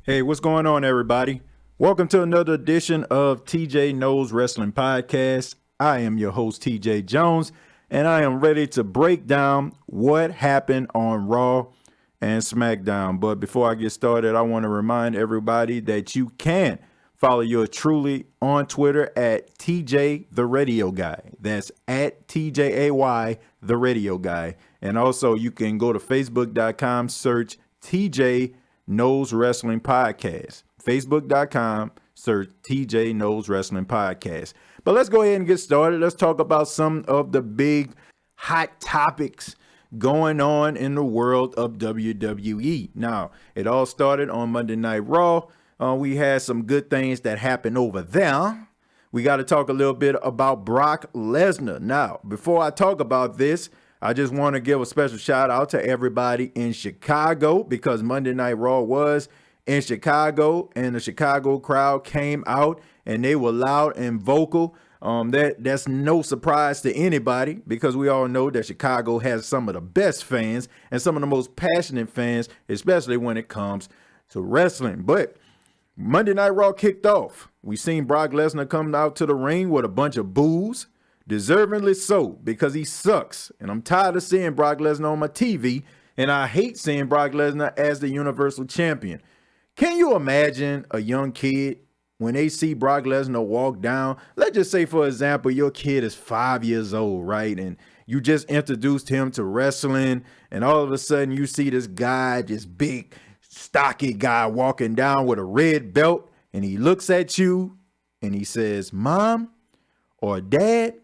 Hey, what's going on, everybody? Welcome to another edition of TJay Knows Wrestling Podcast. I am your host, TJ Jones, and I am ready to break down what happened on Raw and SmackDown. But before I get started, I want to remind everybody that you can follow yours truly on Twitter at TJ the Radio Guy. That's at TJAY the Radio Guy. And also, you can go to Facebook.com, search TJ Knows Wrestling Podcast. Facebook.com, search TJay Knows Wrestling Podcast. But let's go ahead and get started. Let's talk about some of the big hot topics going on in the world of WWE. Now, it all started on Monday Night Raw. We had some good things that happened over there. We got to talk a little bit about Brock Lesnar. Now, before I talk about this, I just want to give a special shout out to everybody in Chicago because Monday Night Raw was in Chicago and the Chicago crowd came out and they were loud and vocal. That's no surprise to anybody because we all know that Chicago has some of the best fans and some of the most passionate fans, especially when it comes to wrestling. But Monday Night Raw kicked off. We seen Brock Lesnar come out to the ring with a bunch of boos. Deservingly so, because he sucks. And I'm tired of seeing Brock Lesnar on my TV, and I hate seeing Brock Lesnar as the Universal Champion. Can you imagine a young kid when they see Brock Lesnar walk down? Let's just say, for example, your kid is 5 years old, right? And you just introduced him to wrestling, and all of a sudden you see this guy, this big, stocky guy walking down with a red belt, and he looks at you, and he says, "Mom or Dad,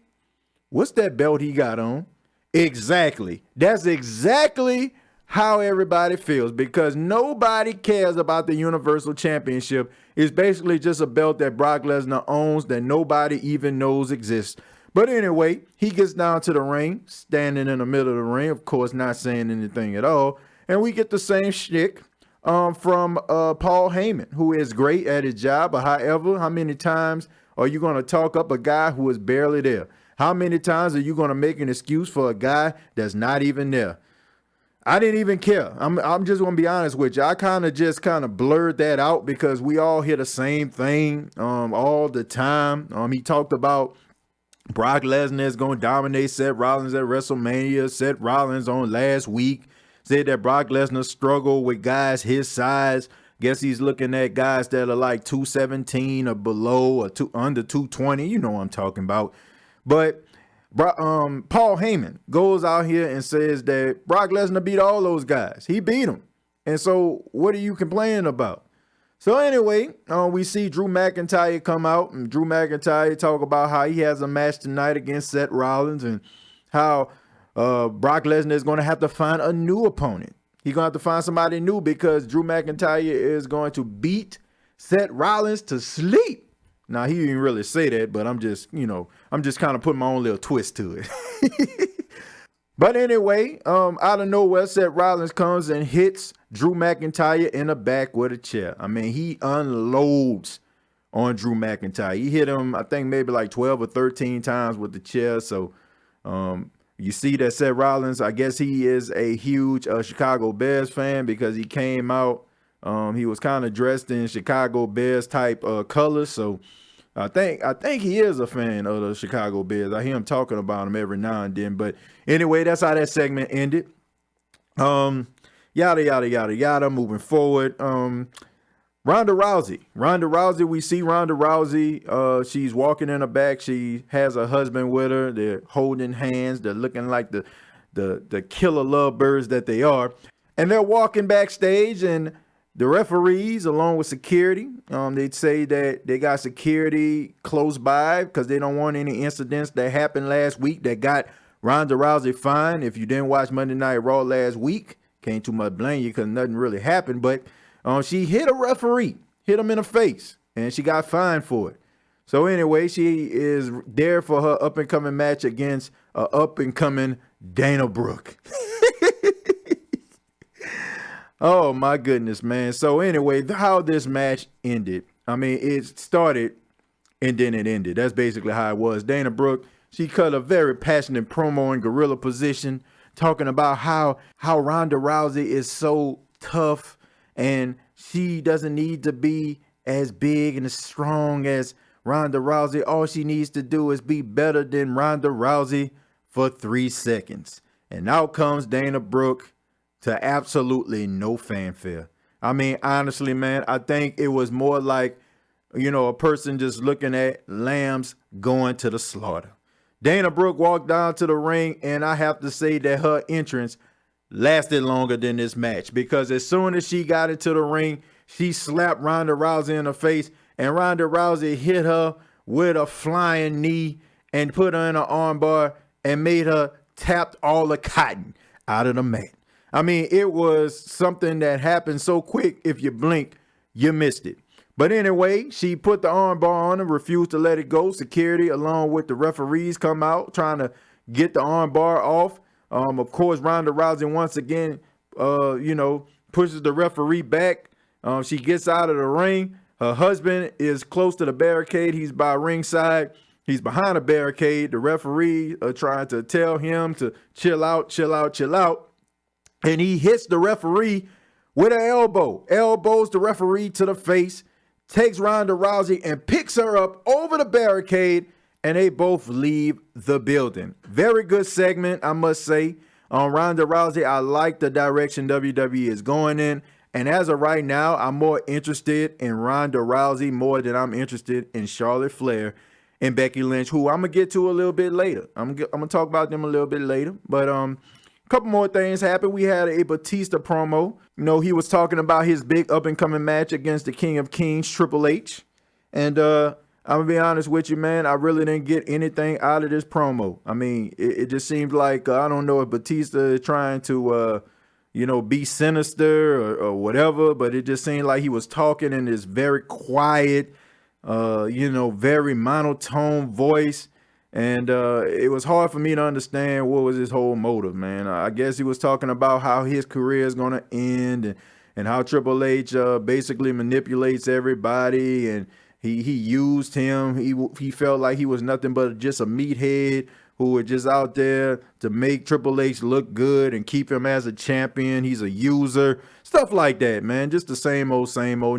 what's that belt he got on?" Exactly. That's exactly how everybody feels because nobody cares about the Universal Championship. It's basically just a belt that Brock Lesnar owns that nobody even knows exists. But anyway, he gets down to the ring, standing in the middle of the ring, of course, not saying anything at all. And we get the same shtick from Paul Heyman, who is great at his job. But however, how many times are you going to talk up a guy who is barely there? How many times are you going to make an excuse for a guy that's not even there? I didn't even care. I'm just going to be honest with you. I kind of blurred that out because we all hear the same thing all the time. He talked about Brock Lesnar is going to dominate Seth Rollins at WrestleMania. Seth Rollins on last week said that Brock Lesnar struggled with guys his size. Guess he's looking at guys that are like 217 or below or under 220. You know what I'm talking about. But Paul Heyman goes out here and says that Brock Lesnar beat all those guys. He beat them. And so what are you complaining about? So anyway, we see Drew McIntyre come out and Drew McIntyre talk about how he has a match tonight against Seth Rollins and how Brock Lesnar is going to have to find a new opponent. He's going to have to find somebody new because Drew McIntyre is going to beat Seth Rollins to sleep. Now, he didn't really say that, but I'm just kind of putting my own little twist to it. But anyway, out of nowhere, Seth Rollins comes and hits Drew McIntyre in the back with a chair. I mean, he unloads on Drew McIntyre. He hit him, I think, maybe like 12 or 13 times with the chair. So you see that Seth Rollins, I guess he is a huge Chicago Bears fan because he came out. He was kind of dressed in Chicago Bears type colors. So I think he is a fan of the Chicago Bears. I hear him talking about them every now and then. But anyway, that's how that segment ended. Yada, yada, yada, yada. Moving forward. Ronda Rousey. We see Ronda Rousey. She's walking in the back. She has her husband with her. They're holding hands. They're looking like the killer lovebirds that they are. And they're walking backstage, and the referees, along with security, they'd say that they got security close by because they don't want any incidents that happened last week that got Ronda Rousey fined. If you didn't watch Monday Night Raw last week, can't too much blame you because nothing really happened. But she hit a referee, hit him in the face, and she got fined for it. So anyway, she is there for her up-and-coming match against up-and-coming Dana Brooke. Oh, my goodness, man. So anyway, how this match ended. I mean, it started and then it ended. That's basically how it was. Dana Brooke, she cut a very passionate promo in gorilla position, talking about how Ronda Rousey is so tough and she doesn't need to be as big and as strong as Ronda Rousey. All she needs to do is be better than Ronda Rousey for 3 seconds. And out comes Dana Brooke to absolutely no fanfare. I mean, honestly, man, I think it was more like, a person just looking at lambs going to the slaughter. Dana Brooke walked down to the ring, and I have to say that her entrance lasted longer than this match, because as soon as she got into the ring, she slapped Ronda Rousey in the face, and Ronda Rousey hit her with a flying knee and put her in an armbar and made her tap all the cotton out of the mat. I mean, it was something that happened so quick, if you blink, you missed it. But anyway, she put the armbar on and refused to let it go. Security, along with the referees, come out trying to get the armbar off. Of course, Ronda Rousey once again, pushes the referee back. She gets out of the ring. Her husband is close to the barricade. He's by ringside. He's behind a barricade. The referee trying to tell him to chill out, chill out, chill out. And he hits the referee with an elbow. Elbows the referee to the face, takes Ronda Rousey and picks her up over the barricade, and they both leave the building. Very good segment, I must say. On Ronda Rousey, I like the direction WWE is going in. And as of right now, I'm more interested in Ronda Rousey more than I'm interested in Charlotte Flair and Becky Lynch, who I'm going to get to a little bit later. I'm going to talk about them a little bit later. But a couple more things happened. We had a Batista promo. He was talking about his big up-and-coming match against the King of Kings, Triple H. And I'm going to be honest with you, man, I really didn't get anything out of this promo. I mean, it just seemed like, I don't know if Batista is trying to, be sinister or whatever, but it just seemed like he was talking in this very quiet, very monotone voice. And it was hard for me to understand what was his whole motive, man. I guess he was talking about how his career is going to end and how Triple H basically manipulates everybody, and he used him. He felt like he was nothing but just a meathead who was just out there to make Triple H look good and keep him as a champion. He's a user. Stuff like that, man. Just the same old,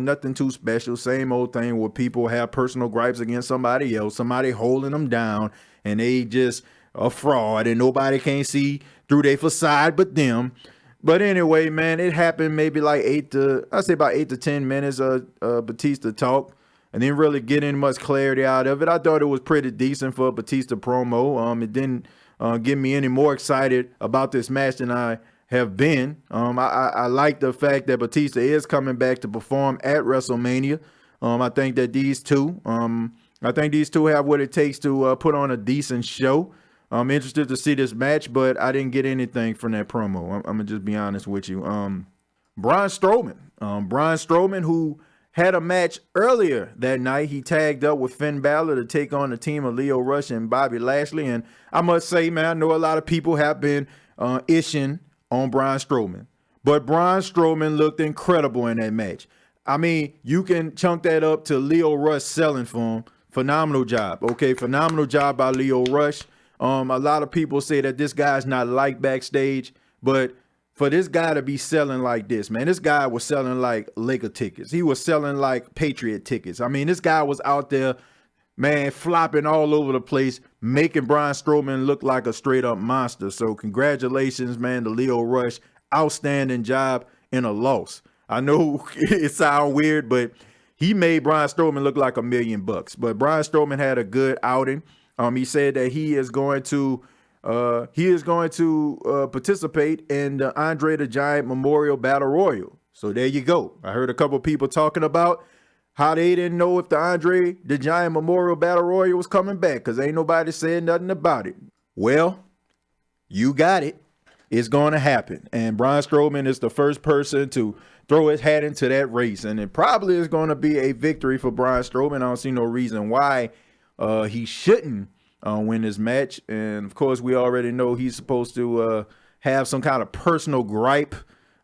nothing too special. Same old thing where people have personal gripes against somebody else, somebody holding them down, and they just a fraud and nobody can see through their facade but them. But anyway, man, it happened maybe like 8 to 10 minutes of Batista talk. I didn't really get any much clarity out of it. I thought it was pretty decent for a Batista promo. It didn't get me any more excited about this match than I have been. I like the fact that Batista is coming back to perform at WrestleMania. I think that these two have what it takes to put on a decent show. I'm interested to see this match, but I didn't get anything from that promo. I'm gonna just be honest with you. Braun Strowman, who had a match earlier that night. He tagged up with Finn Balor to take on the team of Lio Rush and Bobby Lashley. And I must say, man, I know a lot of people have been ishing on Braun Strowman. But Braun Strowman looked incredible in that match. I mean, you can chunk that up to Lio Rush selling for him. Phenomenal job. Okay, phenomenal job by Lio Rush. A lot of people say that this guy's not liked backstage, but for this guy to be selling like this, man, this guy was selling like Laker tickets. He was selling like Patriot tickets. I mean, this guy was out there, man, flopping all over the place, making Braun Strowman look like a straight up monster. So congratulations, man, to Lio Rush. Outstanding job in a loss. I know it sounds weird, but he made Braun Strowman look like $1 million. But Braun Strowman had a good outing. He said that he is going to participate in the Andre the Giant Memorial Battle Royal. So there you go. I heard a couple people talking about how they didn't know if the Andre the Giant Memorial Battle Royal was coming back because ain't nobody said nothing about it. Well, you got it. It's going to happen. And Braun Strowman is the first person to throw his hat into that race. And it probably is going to be a victory for Braun Strowman. I don't see no reason why he shouldn't win this match. And of course, we already know he's supposed to have some kind of personal gripe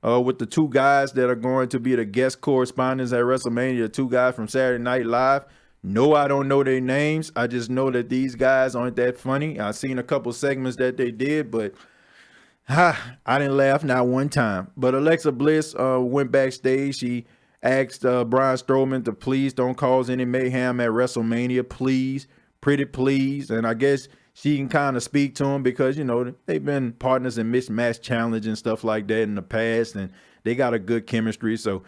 with the two guys that are going to be the guest correspondents at WrestleMania, the two guys from Saturday Night Live. No, I don't know their names. I just know that these guys aren't that funny. I've seen a couple segments that they did, but I didn't laugh not one time. But Alexa Bliss went backstage. She asked Braun Strowman to please don't cause any mayhem at WrestleMania, please, pretty please. And I guess she can kind of speak to him because, you know, they've been partners in mismatch challenge and stuff like that in the past, and they got a good chemistry. So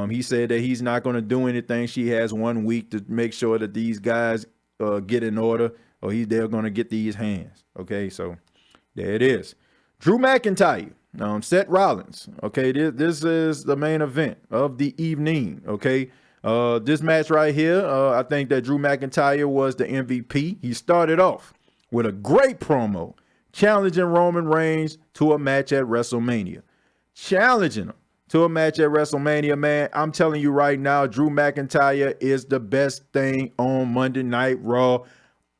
he said that he's not going to do anything. She has 1 week to make sure that these guys get in order, or they're going to get these hands. Okay, so there it is. Drew McIntyre, Seth Rollins. Okay, this is the main event of the evening. Okay, this match right here, I think that Drew McIntyre was the MVP. He started off with a great promo, challenging Roman Reigns to a match at WrestleMania. Challenging him to a match at WrestleMania, man. I'm telling you right now, Drew McIntyre is the best thing on Monday Night Raw.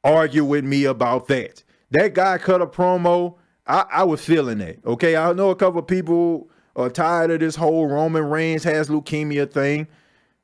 Argue with me about that. That guy cut a promo. I was feeling that. Okay, I know a couple of people are tired of this whole Roman Reigns has leukemia thing.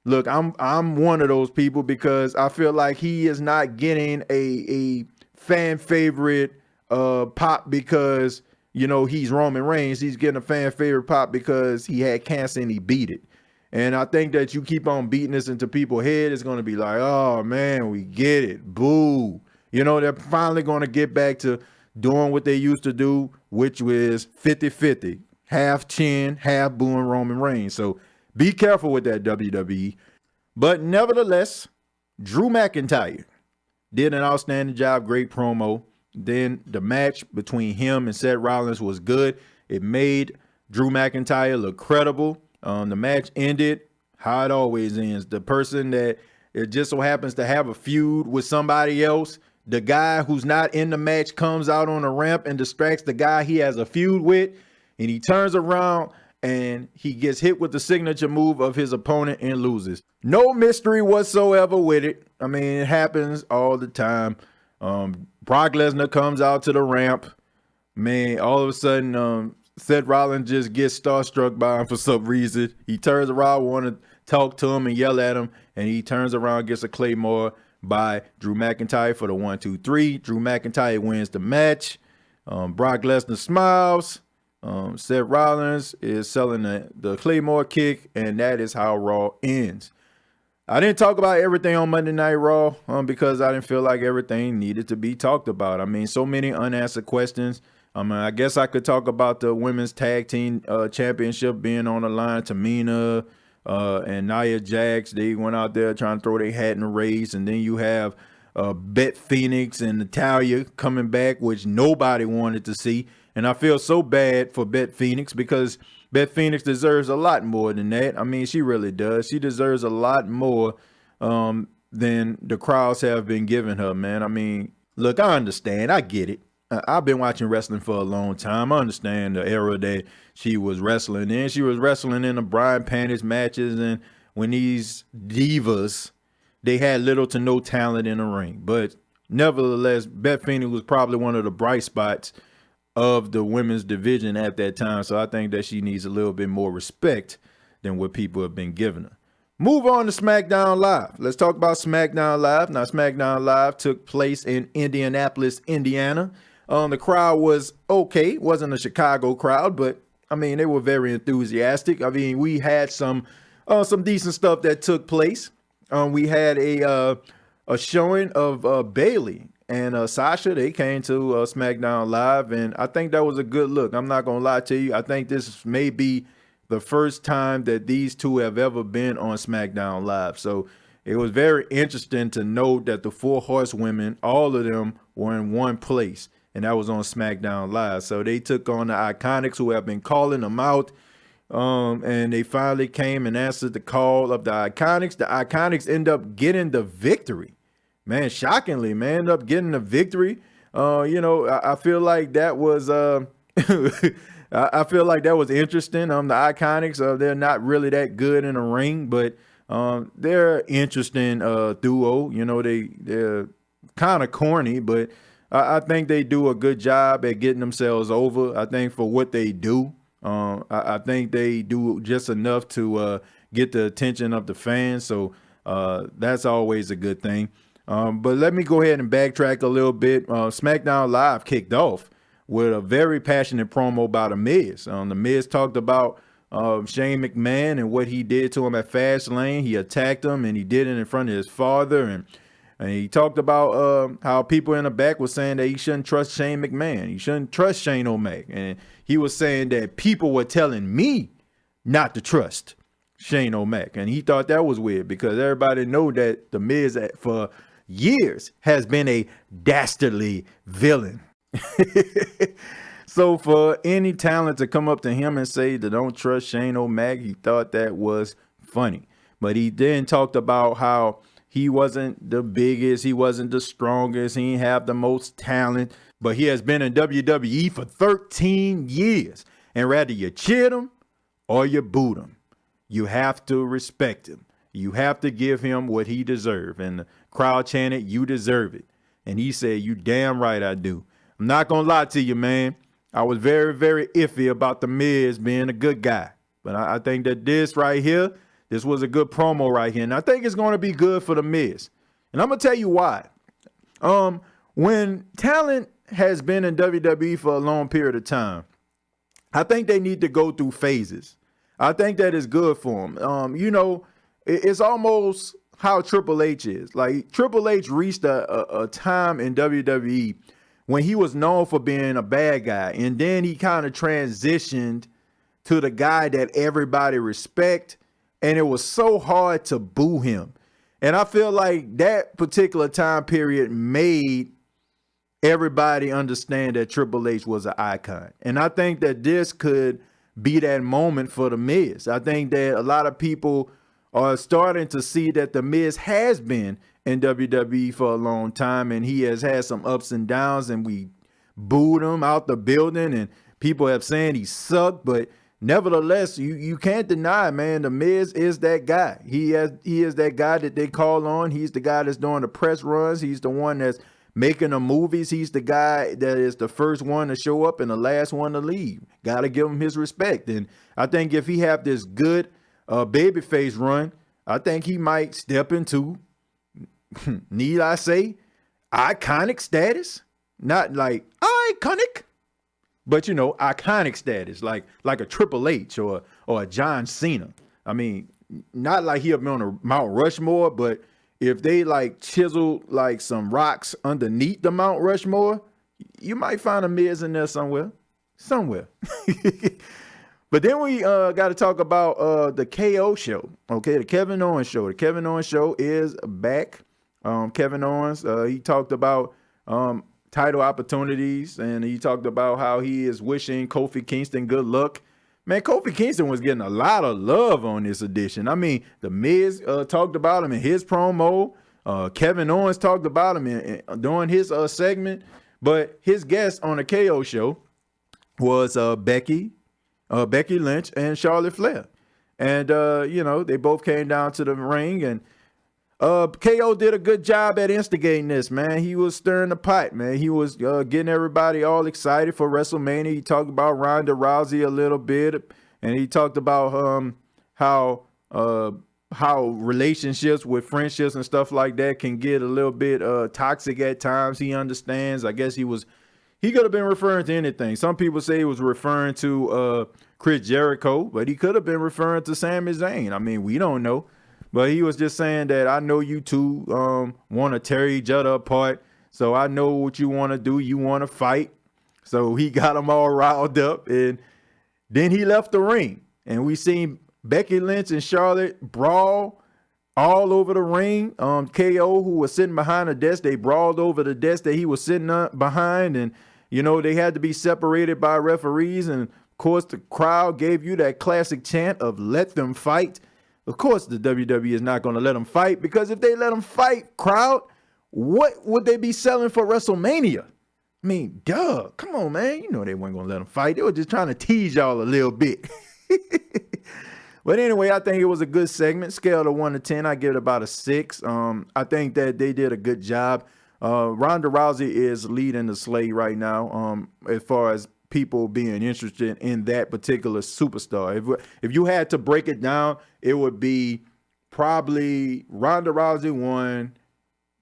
Look, I'm one of those people because I feel like he is not getting a fan favorite pop because, you know, he's Roman Reigns. He's getting a fan favorite pop because he had cancer and he beat it. And I think that you keep on beating this into people's head, it's going to be like, oh, man, we get it. Boo. You know, they're finally going to get back to doing what they used to do, which was 50-50. Half chin, half booing Roman Reigns. So be careful with that, WWE. But nevertheless, Drew McIntyre did an outstanding job, great promo. Then the match between him and Seth Rollins was good. It made Drew McIntyre look credible. The match ended how it always ends. The person that it just so happens to have a feud with somebody else, the guy who's not in the match comes out on the ramp and distracts the guy he has a feud with, and he turns around and he gets hit with the signature move of his opponent and loses. No mystery whatsoever with it. I mean, it happens all the time. Brock Lesnar comes out to the ramp. Man, all of a sudden, Seth Rollins just gets starstruck by him for some reason. He turns around, want to talk to him and yell at him, and he turns around, gets a Claymore by Drew McIntyre for the 1-2-3. Drew McIntyre wins the match. Brock Lesnar smiles. Seth Rollins is selling the Claymore kick, and that is how Raw ends. I didn't talk about everything on Monday Night Raw because I didn't feel like everything needed to be talked about. I mean, so many unanswered questions. I guess I could talk about the women's tag team championship being on the line. Tamina and Nia Jax, they went out there trying to throw their hat in the race. And then you have Beth Phoenix and Natalya coming back, which nobody wanted to see. And I feel so bad for Beth Phoenix because Beth Phoenix deserves a lot more than that. I mean, she really does. She deserves a lot more than the crowds have been giving her, man. I mean, look, I understand. I get it. I've been watching wrestling for a long time. I understand the era that she was wrestling in. She was wrestling in the Bryan Panties matches, and when these divas, they had little to no talent in the ring. But nevertheless, Beth Phoenix was probably one of the bright spots of the women's division at that time. So I think that she needs a little bit more respect than what people have been giving her. Move on to SmackDown Live. Let's talk about SmackDown Live. Now, SmackDown Live took place in Indianapolis, Indiana. The crowd was okay. It wasn't a Chicago crowd, but I mean, they were very enthusiastic. I mean, we had some decent stuff that took place. We had a showing of Bayley and Sasha. They came to SmackDown Live, and I think that was a good look. I'm not going to lie to you. I think this may be the first time that these two have ever been on SmackDown Live. So it was very interesting to note that the four horsewomen, all of them were in one place, and that was on SmackDown Live. So they took on the Iconics, who have been calling them out, and they finally came and answered the call of the Iconics. The Iconics end up getting the victory. Man, shockingly, man, end up getting the victory. I feel like that was I feel like that was interesting. The Iconics, they're not really that good in the ring, but they're an interesting duo. You know, they're kind of corny, but I think they do a good job at getting themselves over. I think for what they do, I think they do just enough to get the attention of the fans. So that's always a good thing. But let me go ahead and backtrack a little bit. SmackDown Live kicked off with a very passionate promo by The Miz. The Miz talked about Shane McMahon and what he did to him at Fastlane. He attacked him, and he did it in front of his father. And he talked about how people in the back were saying that he shouldn't trust Shane McMahon. He shouldn't trust Shane O'Mac. And he was saying that people were telling me not to trust Shane O'Mac. And he thought that was weird because everybody know that The Miz for years has been a dastardly villain. So for any talent to come up to him and say that don't trust Shane O'Mac, he thought that was funny. But he then talked about how he wasn't the biggest, he wasn't the strongest, he didn't have the most talent, but he has been in WWE for 13 years. And rather you cheer him or you boot him, you have to respect him. You have to give him what he deserves. And the crowd chanted, "You deserve it." And he said, "You damn right I do." I'm not going to lie to you, man. I was very, very iffy about The Miz being a good guy. But I think that this right here, this was a good promo right here. And I think it's going to be good for The Miz. And I'm going to tell you why. When talent has been in WWE for a long period of time, I think they need to go through phases. I think that is good for them. It's almost how Triple H is. Like, Triple H reached a time in WWE when he was known for being a bad guy. And then he kind of transitioned to the guy that everybody respect. And it was so hard to boo him. And I feel like that particular time period made everybody understand that Triple H was an icon. And I think that this could be that moment for The Miz. I think that a lot of people are starting to see that The Miz has been in WWE for a long time, and he has had some ups and downs, and we booed him out the building, and people have saying he sucked, but nevertheless, you can't deny, man, The Miz is that guy. He is that guy that they call on. He's the guy that's doing the press runs. He's the one that's making the movies. He's the guy that is the first one to show up and the last one to leave. Got to give him his respect. And I think if he have this good babyface run, I think he might step into, need I say, iconic status. Not like iconic, but iconic status, like a Triple H or a John Cena. I mean, not like he'll be on a Mount Rushmore, but if they like chisel like some rocks underneath the Mount Rushmore, you might find a Miz in there somewhere. But then we got to talk about the KO show. Okay, the Kevin Owens show. The Kevin Owens show is back. Kevin Owens, he talked about title opportunities, and he talked about how he is wishing Kofi Kingston good luck. Man, Kofi Kingston was getting a lot of love on this edition. I mean, The Miz talked about him in his promo. Kevin Owens talked about him during his segment. But his guest on the KO show was Becky Lynch and Charlotte Flair. And, they both came down to the ring, and KO did a good job at instigating this, man. He was stirring the pot, man. He was getting everybody all excited for WrestleMania. He talked about Ronda Rousey a little bit, and he talked about how relationships with friendships and stuff like that can get a little bit toxic at times. He understands. I guess he could have been referring to anything. Some people say he was referring to Chris Jericho, but he could have been referring to Sami Zayn. I mean, we don't know. But he was just saying that I know you two want to tear each other apart. So I know what you want to do. You want to fight. So he got them all riled up. And then he left the ring. And we seen Becky Lynch and Charlotte brawl all over the ring. KO, who was sitting behind the desk, they brawled over the desk that he was sitting behind. And, they had to be separated by referees. And, of course, the crowd gave you that classic chant of let them fight. Of course, the WWE is not going to let them fight, because if they let them fight, crowd, what would they be selling for WrestleMania? I mean, duh. Come on, man. They weren't going to let them fight. They were just trying to tease y'all a little bit. But anyway, I think it was a good segment. Scale of 1 to 10, I give it about a 6. I think that they did a good job. Ronda Rousey is leading the slate right now as far as people being interested in that particular superstar. If you had to break it down, it would be probably Ronda Rousey 1,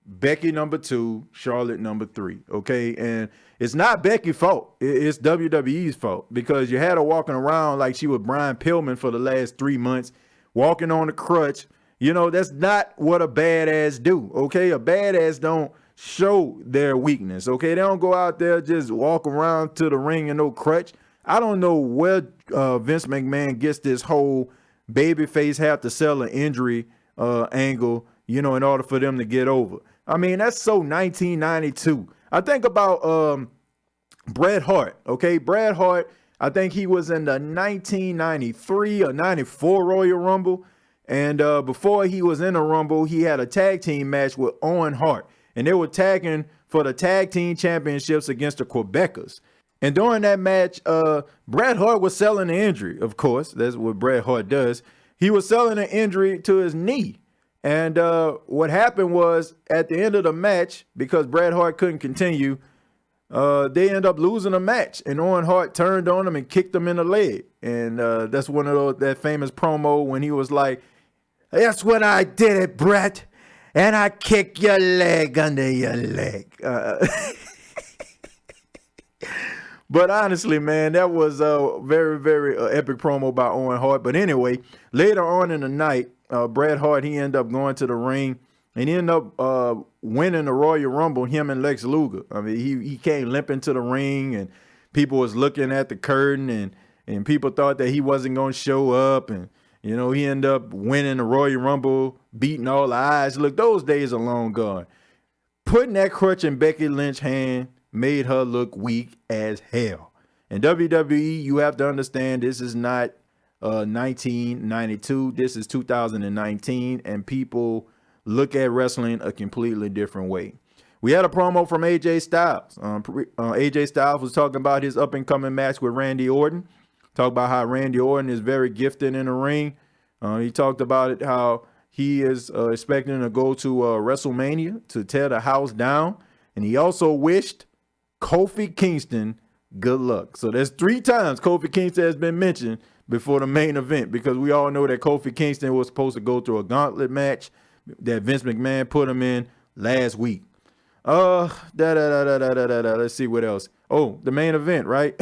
Becky number 2, Charlotte number 3. Okay, and it's not Becky's fault. It's WWE's fault because you had her walking around like she was Brian Pillman for the last 3 months, walking on a crutch. You know, that's not what a badass do. Okay, a badass don't show their weakness. Okay, they don't go out there just walk around to the ring in no crutch. I don't know where Vince McMahon gets this whole babyface have to sell an injury angle, you know, in order for them to get over. I mean, that's so 1992. I think about Bret Hart. Okay, Bret Hart, I think he was in the 1993 or 94 Royal Rumble. And before he was in the Rumble, he had a tag team match with Owen Hart. And they were tagging for the tag team championships against the Quebecers. And during that match, Bret Hart was selling an injury, of course. That's what Bret Hart does. He was selling an injury to his knee. And what happened was at the end of the match, because Bret Hart couldn't continue, they ended up losing the match. And Owen Hart turned on him and kicked him in the leg. And that's one of that famous promo when he was like, "That's when I did it, Bret. And I kick your leg under your leg." But honestly, man, that was a very, very epic promo by Owen Hart. But anyway, later on in the night, Bret Hart, he ended up going to the ring and he ended up winning the Royal Rumble, him and Lex Luger. I mean, he came limping to the ring and people was looking at the curtain and people thought that he wasn't going to show up. And, you know, he ended up winning the Royal Rumble, beating all the eyes. Look, those days are long gone. Putting that crutch in Becky Lynch's hand made her look weak as hell. And WWE, you have to understand, this is not 1992. This is 2019, and people look at wrestling a completely different way. We had a promo from AJ Styles. AJ Styles was talking about his up-and-coming match with Randy Orton. Talk about how Randy Orton is very gifted in the ring. He talked about it, how he is expecting to go to WrestleMania to tear the house down. And he also wished Kofi Kingston good luck. So there's 3 times Kofi Kingston has been mentioned before the main event, because we all know that Kofi Kingston was supposed to go through a gauntlet match that Vince McMahon put him in last week. Let's see what else. Oh, the main event, right?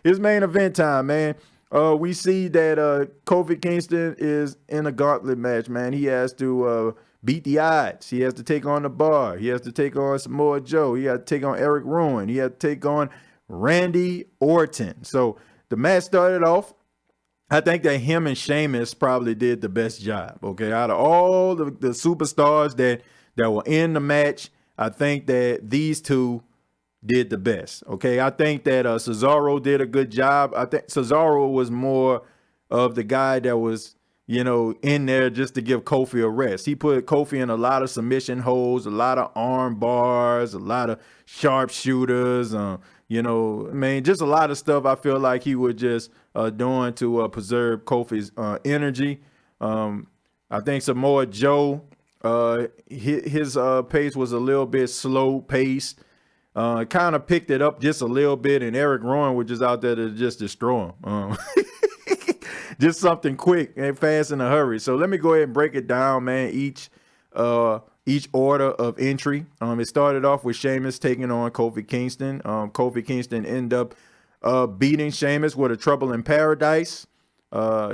It's main event time, man. We see that Kofi Kingston is in a gauntlet match, man. He has to beat the odds. He has to take on the Bar. He has to take on Samoa Joe. He has to take on Eric Rowan. He has to take on Randy Orton. So the match started off. I think that him and Sheamus probably did the best job. Okay, out of all the superstars that were in the match, I think that these two did the best. Okay, I think that Cesaro did a good job. I think Cesaro was more of the guy that was, you know, in there just to give Kofi a rest. He put Kofi in a lot of submission holds, a lot of arm bars, a lot of sharpshooters. You know, I mean, just a lot of stuff I feel like he was just doing to preserve Kofi's energy. I think Samoa Joe, his pace was a little bit slow paced. Kind of picked it up just a little bit, and Eric Rowan was just out there to just destroy him. Just something quick and fast in a hurry. So let me go ahead and break it down, man. Each order of entry. It started off with Sheamus taking on Kofi Kingston. Kofi Kingston ended up beating Sheamus with a Trouble in Paradise.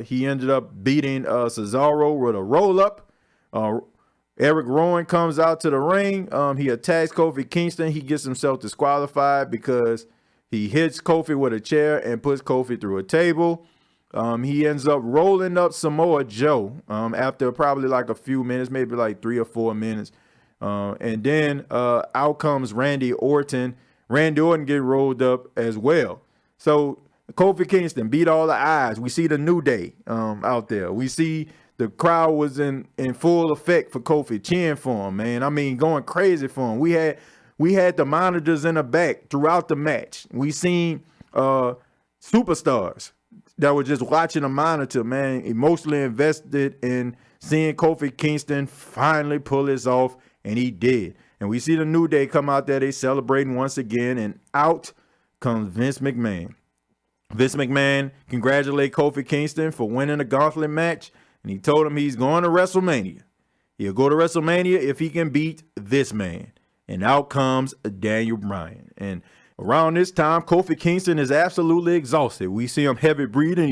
He ended up beating Cesaro with a roll-up. Eric Rowan comes out to the ring. He attacks Kofi Kingston. He gets himself disqualified because he hits Kofi with a chair and puts Kofi through a table. He ends up rolling up Samoa Joe after probably like a few minutes, maybe like 3 or 4 minutes. And then out comes Randy Orton. Randy Orton get rolled up as well. So Kofi Kingston beat all the eyes. We see the New Day out there. We see the crowd was in full effect for Kofi, cheering for him, man. I mean, going crazy for him. We had the monitors in the back throughout the match. We seen superstars that were just watching the monitor, man, emotionally invested in seeing Kofi Kingston finally pull this off, and he did. And we see the New Day come out there, they celebrating once again, and out comes Vince McMahon. Vince McMahon congratulate Kofi Kingston for winning the gauntlet match, and he told him he's going to WrestleMania. He'll go to WrestleMania if he can beat this man. And out comes Daniel Bryan. And around this time, Kofi Kingston is absolutely exhausted. We see him heavy breathing.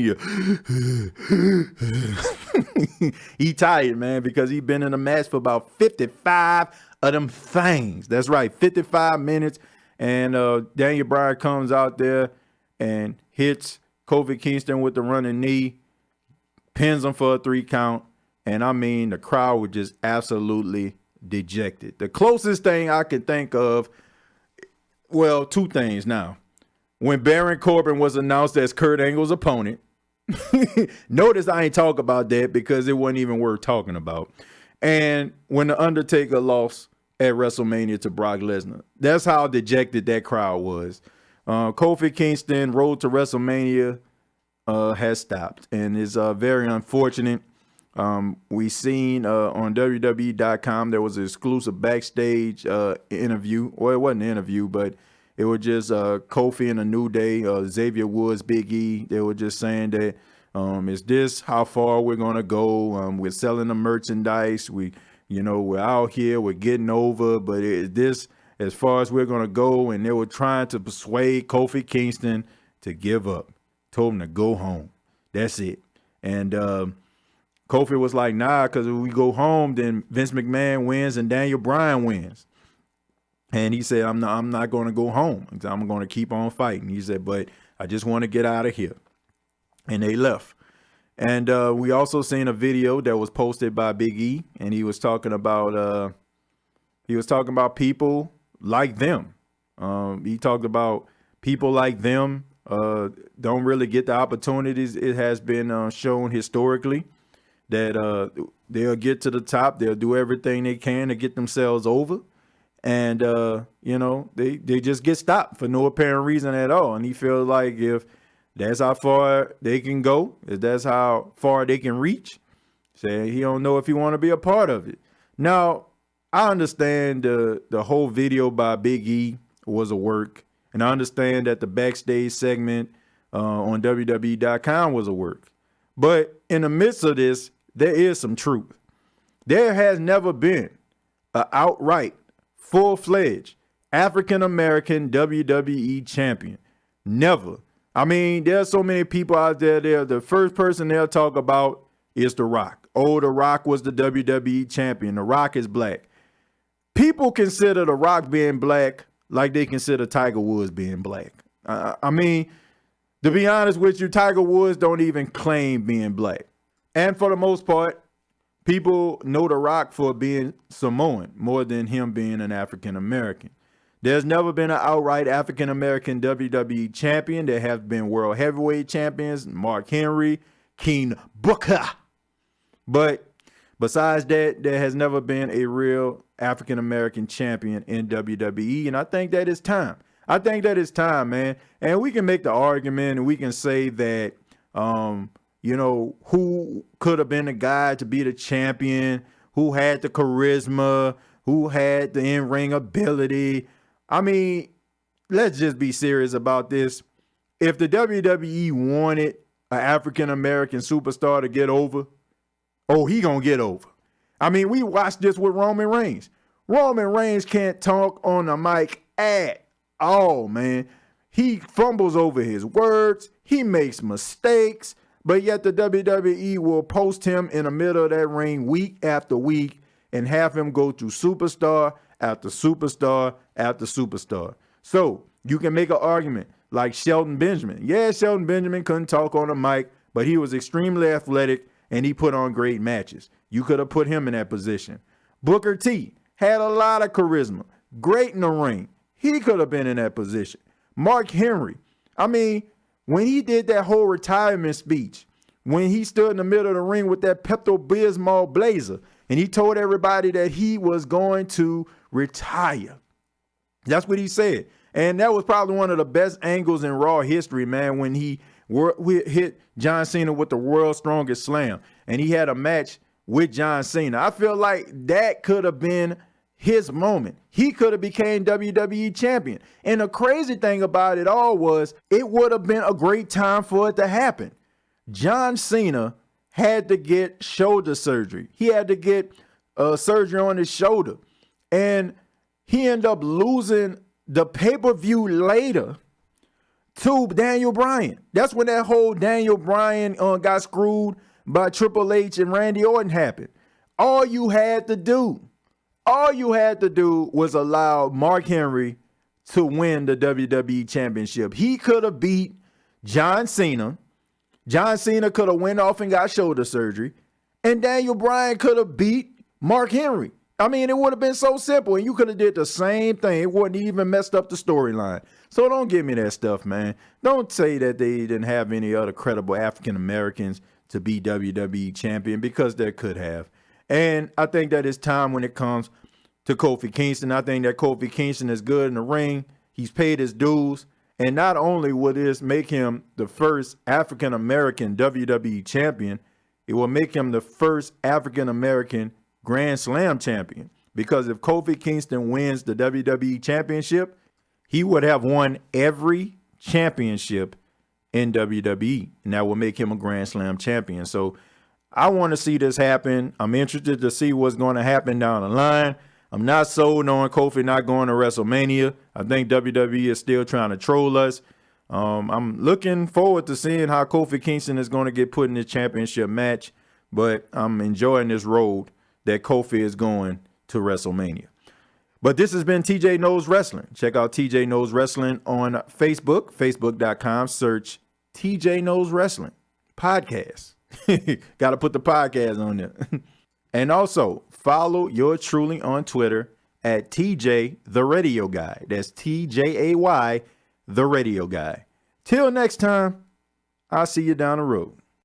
He tired, man, because he been in a match for about 55 of them things. That's right, 55 minutes. And Daniel Bryan comes out there and hits Kofi Kingston with the running knee, pins him for a 3 count. And I mean, the crowd was just absolutely dejected. The closest thing I could think of, well, 2 things now. When Baron Corbin was announced as Kurt Angle's opponent, notice I ain't talk about that because it wasn't even worth talking about. And when The Undertaker lost at WrestleMania to Brock Lesnar, that's how dejected that crowd was. Kofi Kingston road to WrestleMania has stopped, and it's very unfortunate. We seen on WWE.com there was an exclusive backstage interview. Well, it wasn't an interview, but it was just Kofi and A New Day, Xavier Woods, Big E. They were just saying that is this how far we're gonna go? We're selling the merchandise. We're out here. We're getting over, but is this as far as we're gonna go? And they were trying to persuade Kofi Kingston to give up. Told him to go home. That's it. And Kofi was like, nah, because if we go home, then Vince McMahon wins and Daniel Bryan wins. And he said, I'm not going to go home. I'm going to keep on fighting. He said, but I just want to get out of here. And they left. And we also seen a video that was posted by Big E, and he was talking about people like them. He talked about people like them don't really get the opportunities. It has been shown historically that they'll get to the top. They'll do everything they can to get themselves over. And, they just get stopped for no apparent reason at all. And he feels like if that's how far they can go, if that's how far they can reach, say he don't know if he want to be a part of it. Now, I understand the whole video by Big E was a work. And I understand that the backstage segment on WWE.com was a work. But in the midst of this, there is some truth. There has never been an outright, full-fledged African-American WWE champion. Never. I mean, there's so many people out there. The first person they'll talk about is The Rock. Oh, The Rock was the WWE champion. The Rock is black. People consider The Rock being black like they consider Tiger Woods being black. I mean, to be honest with you, Tiger Woods don't even claim being black. And for the most part, people know The Rock for being Samoan more than him being an African-American. There's never been an outright African-American WWE champion. There have been world heavyweight champions, Mark Henry, King Booker. But besides that, there has never been a real African-American champion in WWE. And I think that is time. I think that is time, man. And we can make the argument and we can say that, who could have been the guy to be the champion, who had the charisma, who had the in-ring ability. I mean, let's just be serious about this. If the WWE wanted an African-American superstar to get over, oh, he gonna get over. I mean, we watched this with Roman Reigns. Roman Reigns can't talk on the mic at all, man. He fumbles over his words. He makes mistakes. But yet the WWE will post him in the middle of that ring week after week and have him go to superstar after superstar after superstar. So you can make an argument like Shelton Benjamin. Yeah, Shelton Benjamin couldn't talk on the mic, but he was extremely athletic and he put on great matches. You could have put him in that position. Booker T had a lot of charisma, great in the ring. He could have been in that position. Mark Henry, I mean, when he did that whole retirement speech, when he stood in the middle of the ring with that Pepto-Bismol blazer, and he told everybody that he was going to retire. That's what he said. And that was probably one of the best angles in Raw history, man, when he hit John Cena with the world's strongest slam. And he had a match with John Cena. I feel like that could have been his moment. He could have became WWE champion. And the crazy thing about it all was it would have been a great time for it to happen. John Cena had to get shoulder surgery. He had to get surgery on his shoulder. And he ended up losing the pay-per-view later to Daniel Bryan. That's when that whole Daniel Bryan got screwed by Triple H and Randy Orton happened. All you had to do was allow Mark Henry to win the WWE Championship. He could have beat John Cena. John Cena could have went off and got shoulder surgery. And Daniel Bryan could have beat Mark Henry. I mean, it would have been so simple, and you could have did the same thing. It wouldn't even messed up the storyline. So don't give me that stuff, man. Don't say that they didn't have any other credible African Americans to be WWE champion, because they could have. And I think that it's time when it comes to Kofi Kingston. I think that Kofi Kingston is good in the ring. He's paid his dues. And not only will this make him the first African American WWE champion, it will make him the first African American Grand Slam champion, because if Kofi Kingston wins the WWE championship, he would have won every championship in WWE, and that will make him a Grand Slam champion. So I want to see this happen. I'm interested to see what's going to happen down the line. I'm not sold on Kofi not going to WrestleMania. I think WWE is still trying to troll us. I'm looking forward to seeing how Kofi Kingston is going to get put in the championship match, but I'm enjoying this road that Kofi is going to WrestleMania. But this has been TJay Knows Wrestling. Check out TJay Knows Wrestling on Facebook, facebook.com. Search TJay Knows Wrestling podcast. Got to put the podcast on there. And also follow yours truly on Twitter at TJ the Radio Guy. That's TJAY the Radio Guy. Till next time, I'll see you down the road.